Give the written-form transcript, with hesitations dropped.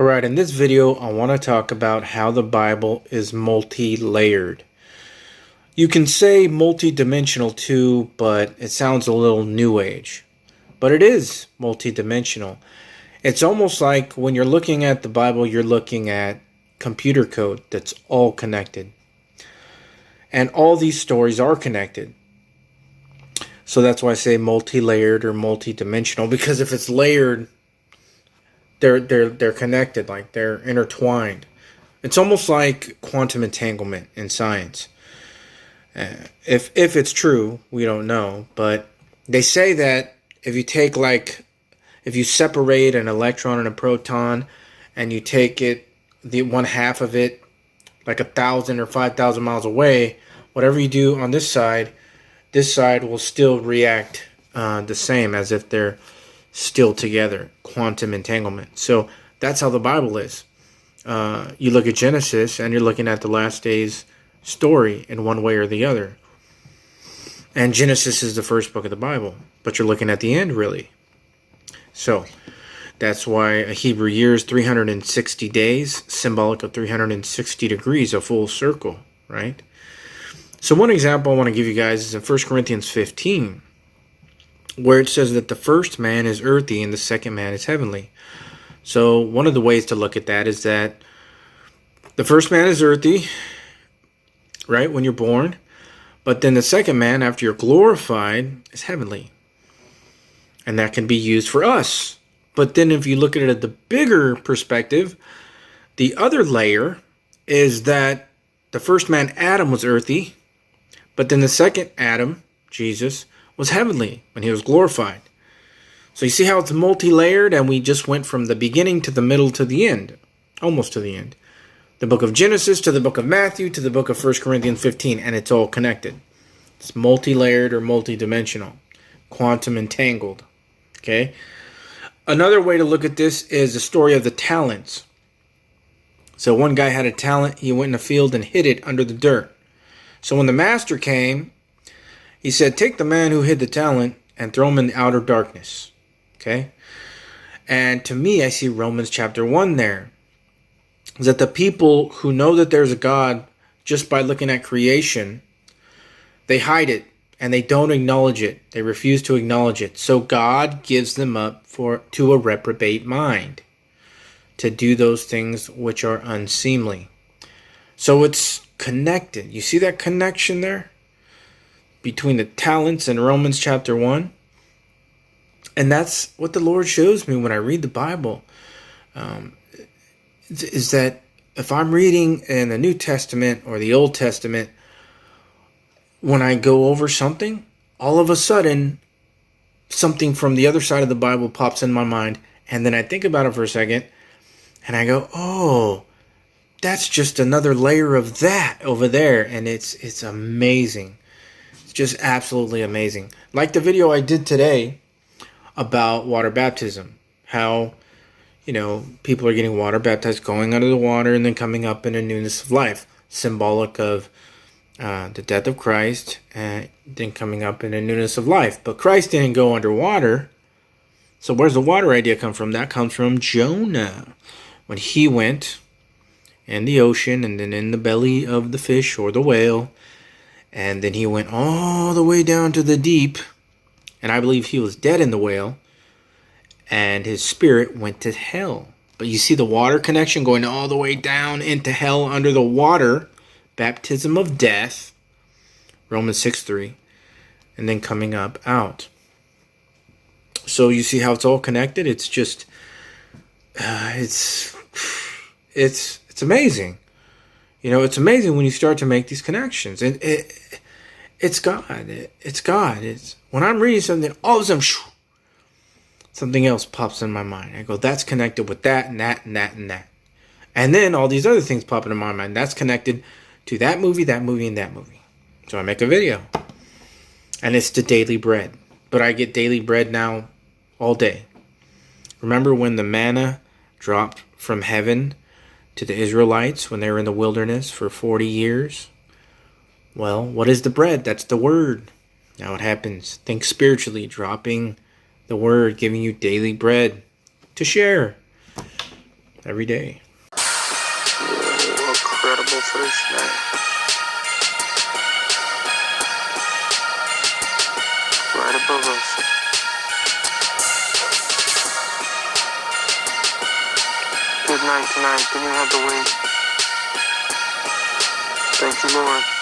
Alright, in this video I want to talk about how the Bible is multi-layered. You can say multi-dimensional too, but it sounds a little new age. But it is multi-dimensional. It's almost like when you're looking at the Bible, you're looking at computer code that's all connected. And all these stories are connected. So that's why I say multi-layered or multi-dimensional, because if it's layered, they're connected, like they're intertwined. It's almost like quantum entanglement in science. If it's true, we don't know, but they say that if you separate an electron and a proton, and you take it, the one half of it, like 1,000 or 5,000 miles away, whatever you do on this side will still react the same as if they're still together. Quantum entanglement. So that's how the Bible is. You look at Genesis and you're looking at the last days story in one way or the other. And Genesis is the first book of the Bible, but you're looking at the end, really. So that's why a Hebrew year is 360 days, symbolic of 360 degrees, a full circle, right? So one example I want to give you guys is in 1 Corinthians 15, where it says that the first man is earthy and the second man is heavenly. So one of the ways to look at that is that the first man is earthy, right, when you're born, but then the second man, after you're glorified, is heavenly. And that can be used for us. But then if you look at it at the bigger perspective, the other layer is that the first man, Adam, was earthy, but then the second Adam, Jesus, was heavenly when he was glorified. So you see how it's multi-layered, and we just went from the beginning to the middle to the end, almost to the end. The book of Genesis to the book of Matthew to the book of 1 Corinthians 15, and it's all connected. It's multi-layered or multi-dimensional, quantum entangled. Okay. Another way to look at this is the story of the talents. So one guy had a talent, he went in the field and hid it under the dirt. So when the master came, he said, take the man who hid the talent and throw him in the outer darkness. Okay? And to me, I see Romans chapter 1 there. Is that the people who know that there's a God just by looking at creation, they hide it and they don't acknowledge it. They refuse to acknowledge it. So God gives them up to a reprobate mind to do those things which are unseemly. So it's connected. You see that connection there? Between the talents in Romans chapter 1. And that's what the Lord shows me when I read the Bible. Is that if I'm reading in the New Testament or the Old Testament, when I go over something, all of a sudden, something from the other side of the Bible pops in my mind. And then I think about it for a second. And I go, oh, that's just another layer of that over there. And it's amazing. Just absolutely amazing. Like the video I did today about water baptism. How, people are getting water baptized, going under the water and then coming up in a newness of life. Symbolic of the death of Christ and then coming up in a newness of life. But Christ didn't go underwater. So where's the water idea come from? That comes from Jonah. When he went in the ocean and then in the belly of the fish or the whale. And then he went all the way down to the deep. And I believe he was dead in the whale. And his spirit went to hell. But you see the water connection going all the way down into hell under the water. Baptism of death. Romans 6:3. And then coming up out. So you see how it's all connected? It's just... It's amazing. It's amazing when you start to make these connections. It's God. It's God. It's when I'm reading something, all of a sudden, something else pops in my mind. I go, that's connected with that and that and that and that. And then all these other things pop into my mind. That's connected to that movie, and that movie. So I make a video. And it's the daily bread. But I get daily bread now all day. Remember when the manna dropped from heaven to the Israelites when they were in the wilderness for 40 years? Well, what is the bread? That's the word. Now it happens. Think spiritually, dropping the word, giving you daily bread to share. every day. Incredible first night. Right above us. Good night tonight. Then we have to wait. Thank you, Lord.